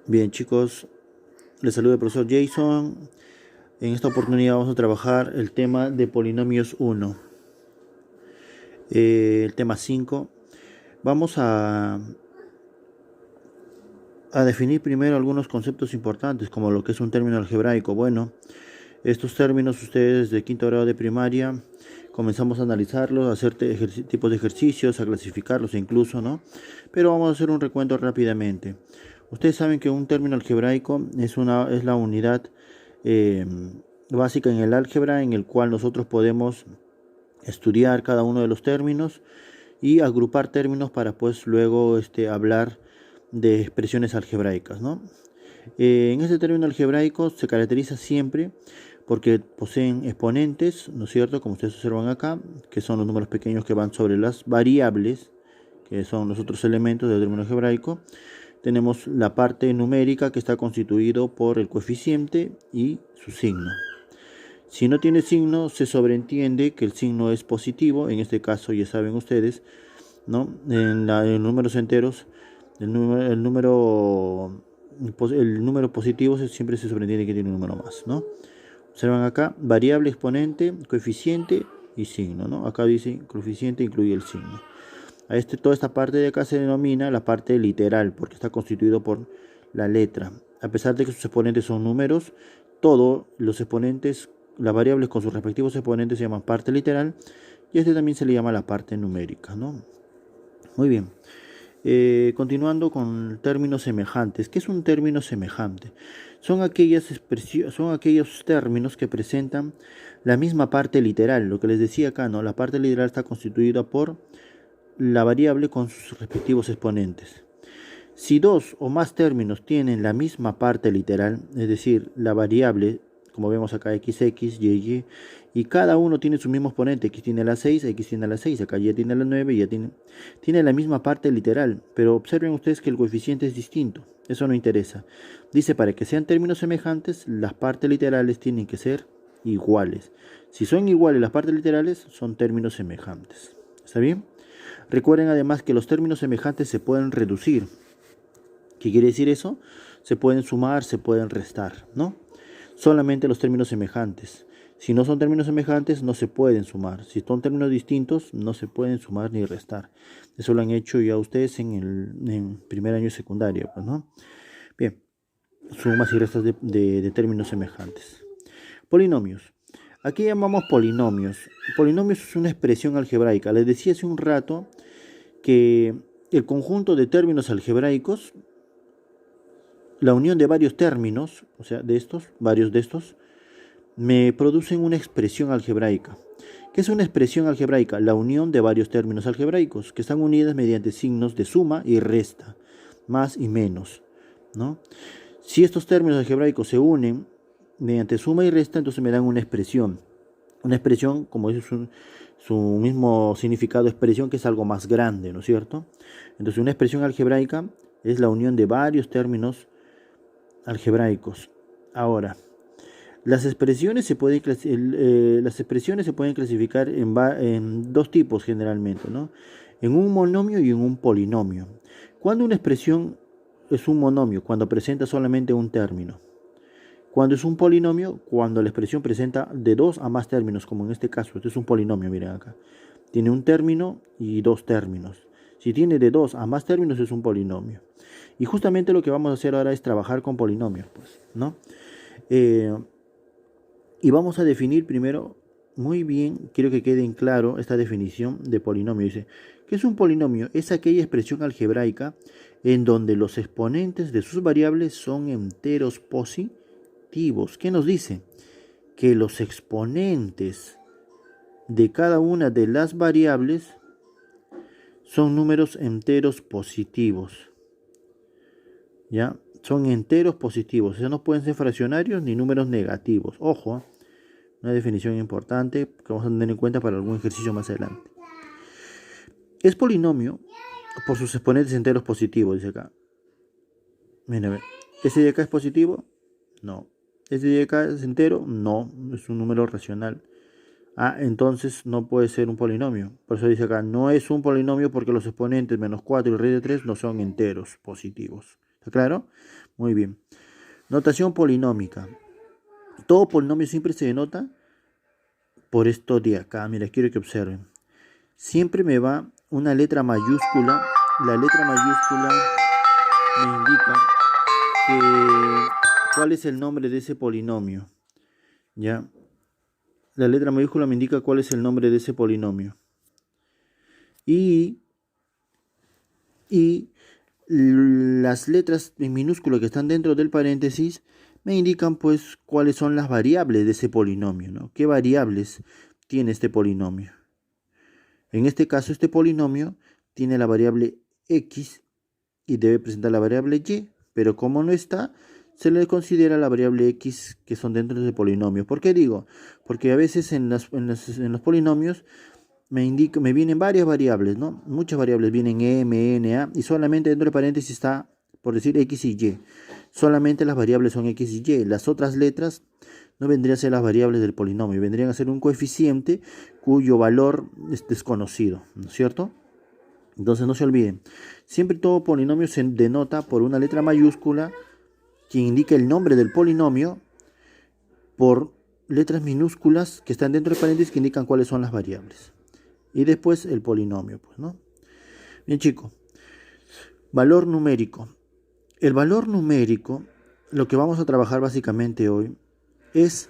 Bien, chicos, les saluda el profesor Jason. En esta oportunidad vamos a trabajar el tema de polinomios 1, el tema 5. Vamos a definir primero algunos conceptos importantes, como lo que es un término algebraico. Bueno, estos términos ustedes de quinto grado de primaria comenzamos a analizarlos, a hacer tipos de ejercicios, a clasificarlos incluso, ¿no? Pero vamos a hacer un recuento rápidamente. Ustedes saben que un término algebraico es la unidad eh, básica en el álgebra en el cual nosotros podemos estudiar cada uno de los términos y agrupar términos para pues luego hablar de expresiones algebraicas, ¿no? En este término algebraico se caracteriza siempre porque poseen exponentes, ¿no es cierto? Como ustedes observan acá, que son los números pequeños que van sobre las variables, que son los otros elementos del término algebraico. Tenemos la parte numérica que está constituido por el coeficiente y su signo. Si no tiene signo, se sobreentiende que el signo es positivo. En este caso, ya saben ustedes, ¿no? En números enteros, el número positivo siempre se sobreentiende que tiene un número más, ¿no? Observan acá, variable, exponente, coeficiente y signo, ¿no? Acá dice coeficiente incluye el signo. Toda esta parte de acá se denomina la parte literal, porque está constituido por la letra. A pesar de que sus exponentes son números, todos los exponentes, las variables con sus respectivos exponentes se llaman parte literal, y también se le llama la parte numérica, ¿no? Muy bien. Continuando con términos semejantes. ¿Qué es un término semejante? Son aquellos términos que presentan la misma parte literal. Lo que les decía acá, ¿no? La parte literal está constituida por la variable con sus respectivos exponentes. Si dos o más términos tienen la misma parte literal, es decir, la variable, como vemos acá, xx, y, y cada uno tiene su mismo exponente, x tiene la 6, x tiene la 6, acá y tiene la 9, y tiene la misma parte literal, pero observen ustedes que el coeficiente es distinto, eso no interesa. Dice, para que sean términos semejantes, las partes literales tienen que ser iguales. Si son iguales las partes literales, son términos semejantes. ¿Está bien? Recuerden además que los términos semejantes se pueden reducir. ¿Qué quiere decir eso? Se pueden sumar, se pueden restar, ¿no? Solamente los términos semejantes. Si no son términos semejantes, no se pueden sumar. Si son términos distintos, no se pueden sumar ni restar. Eso lo han hecho ya ustedes en primer año de secundaria, pues, ¿no? Bien, sumas y restas de términos semejantes. Polinomios. Aquí llamamos polinomios. Polinomios es una expresión algebraica. Les decía hace un rato que el conjunto de términos algebraicos, la unión de varios términos, o sea, varios de estos, me producen una expresión algebraica. ¿Qué es una expresión algebraica? La unión de varios términos algebraicos que están unidas mediante signos de suma y resta, más y menos, ¿no? Si estos términos algebraicos se unen mediante suma y resta, entonces me dan una expresión. Una expresión, como dice su mismo significado, expresión, que es algo más grande, ¿no es cierto? Entonces una expresión algebraica es la unión de varios términos algebraicos. Ahora, las expresiones se pueden clasificar en dos tipos generalmente, ¿no? En un monomio y en un polinomio. Cuando una expresión es un monomio, cuando presenta solamente un término. Cuando es un polinomio, cuando la expresión presenta de dos a más términos, como en este caso, este es un polinomio, miren acá. Tiene un término y dos términos. Si tiene de dos a más términos, es un polinomio. Y justamente lo que vamos a hacer ahora es trabajar con polinomios, pues, ¿no? Y vamos a definir primero, muy bien, quiero que quede en claro esta definición de polinomio. Dice, ¿qué es un polinomio? Es aquella expresión algebraica en donde los exponentes de sus variables son enteros positivos. ¿Qué nos dice? Que los exponentes de cada una de las variables son números enteros positivos. ¿Ya? Son enteros positivos. O sea, no pueden ser fraccionarios ni números negativos. Ojo, una definición importante que vamos a tener en cuenta para algún ejercicio más adelante. Es polinomio por sus exponentes enteros positivos, dice acá. Mira, a ver. ¿Ese de acá es positivo? No. ¿Ese de acá es entero? No, es un número racional. Entonces no puede ser un polinomio. Por eso dice acá, no es un polinomio porque los exponentes menos 4 y raíz de 3 no son enteros positivos. ¿Está claro? Muy bien. Notación polinómica. Todo polinomio siempre se denota por esto de acá. Mira, quiero que observen. Siempre me va una letra mayúscula. La letra mayúscula me indica cuál es el nombre de ese polinomio. ¿Ya? La letra mayúscula me indica cuál es el nombre de ese polinomio. Y las letras en minúscula que están dentro del paréntesis me indican pues cuáles son las variables de ese polinomio, ¿no? ¿Qué variables tiene este polinomio? En este caso, este polinomio tiene la variable x y debe presentar la variable y, pero como no está, se le considera la variable x que son dentro del polinomio. ¿Por qué digo? Porque a veces en los polinomios me vienen varias variables, ¿no? Muchas variables vienen m, n, a, y solamente dentro de paréntesis está, por decir, x y y. Solamente las variables son x y y. Las otras letras no vendrían a ser las variables del polinomio, vendrían a ser un coeficiente cuyo valor es desconocido, ¿no es cierto? Entonces no se olviden, siempre todo polinomio se denota por una letra mayúscula que indica el nombre del polinomio, por letras minúsculas que están dentro de paréntesis que indican cuáles son las variables. Y después el polinomio, pues, ¿no? Bien, chicos. Valor numérico. El valor numérico, lo que vamos a trabajar básicamente hoy, es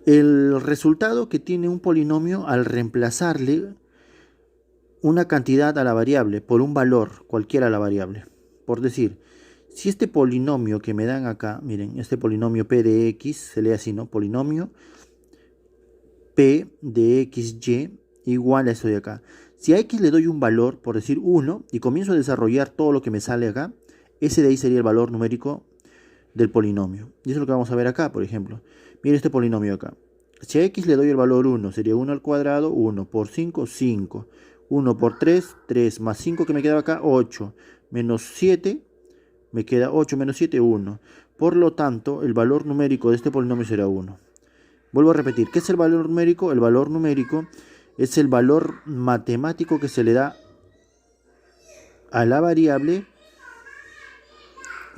el resultado que tiene un polinomio al reemplazarle una cantidad a la variable por un valor, cualquiera a la variable. Por decir, si este polinomio que me dan acá, miren, este polinomio p de x, se lee así, ¿no? Polinomio p de xy igual a esto de acá. Si a x le doy un valor, por decir 1, y comienzo a desarrollar todo lo que me sale acá, ese de ahí sería el valor numérico del polinomio. Y eso es lo que vamos a ver acá, por ejemplo. Miren este polinomio acá. Si a x le doy el valor 1, sería 1 al cuadrado, 1 por 5, 5. 1 por 3, 3, más 5 que me quedaba acá, 8. Menos 7, me queda 8 menos 7, 1. Por lo tanto, el valor numérico de este polinomio será 1. Vuelvo a repetir, ¿qué es el valor numérico? El valor numérico es el valor matemático que se le da a la variable,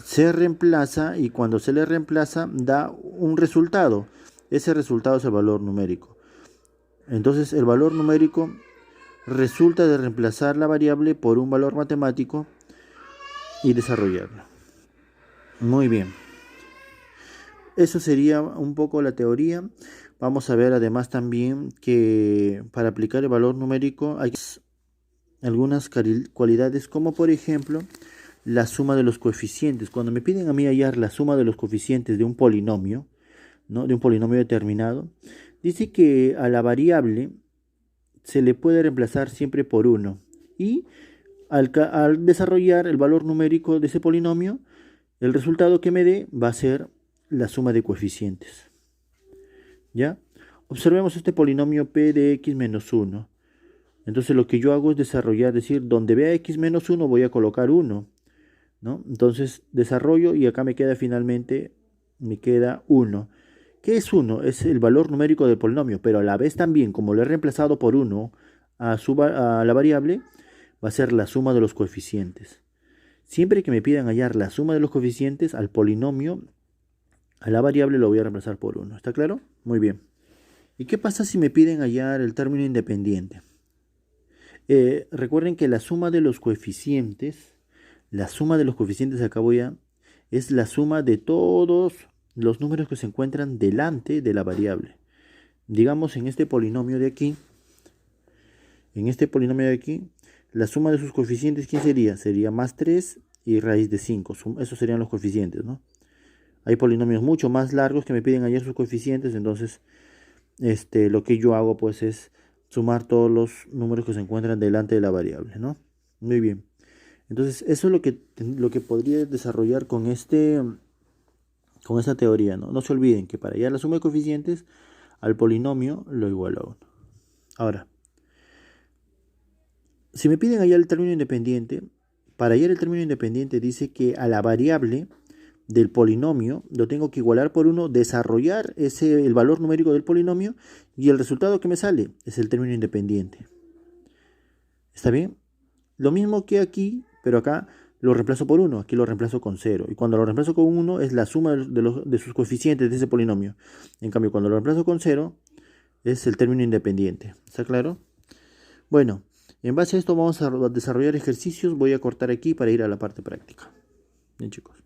se reemplaza y cuando se le reemplaza da un resultado. Ese resultado es el valor numérico. Entonces el valor numérico resulta de reemplazar la variable por un valor matemático y desarrollarlo. Muy bien. Eso sería un poco la teoría. Vamos a ver además también que para aplicar el valor numérico hay algunas cualidades, como por ejemplo la suma de los coeficientes. Cuando me piden a mí hallar la suma de los coeficientes de un polinomio, ¿no? De un polinomio determinado, dice que a la variable se le puede reemplazar siempre por 1. Y al desarrollar el valor numérico de ese polinomio, el resultado que me dé va a ser la suma de coeficientes. ¿Ya? Observemos este polinomio p de x menos 1. Entonces lo que yo hago es desarrollar, es decir, donde vea x menos 1 voy a colocar 1, ¿no? Entonces desarrollo y acá me queda finalmente, me queda 1. ¿Qué es 1? Es el valor numérico del polinomio, pero a la vez también, como lo he reemplazado por 1 a la variable, va a ser la suma de los coeficientes. Siempre que me pidan hallar la suma de los coeficientes al polinomio, a la variable lo voy a reemplazar por 1. ¿Está claro? Muy bien. ¿Y qué pasa si me piden hallar el término independiente? Recuerden que la suma de los coeficientes, acá es la suma de todos los números que se encuentran delante de la variable. Digamos en este polinomio de aquí, la suma de sus coeficientes, ¿quién sería? Sería más 3 y raíz de 5. Esos serían los coeficientes, ¿no? Hay polinomios mucho más largos que me piden hallar sus coeficientes, entonces lo que yo hago pues es sumar todos los números que se encuentran delante de la variable, ¿no? Muy bien. Entonces eso es lo que podría desarrollar con esta teoría, ¿no? No se olviden que para hallar la suma de coeficientes al polinomio lo iguala a 1. Ahora, si me piden hallar el término independiente, para hallar el término independiente dice que a la variable del polinomio lo tengo que igualar por 1, desarrollar el valor numérico del polinomio y el resultado que me sale es el término independiente. ¿Está bien? Lo mismo que aquí, pero acá lo reemplazo por 1, aquí lo reemplazo con 0. Y cuando lo reemplazo con 1 es la suma de sus coeficientes de ese polinomio. En cambio, cuando lo reemplazo con 0 es el término independiente. ¿Está claro? Bueno, en base a esto vamos a desarrollar ejercicios. Voy a cortar aquí para ir a la parte práctica. Bien, chicos.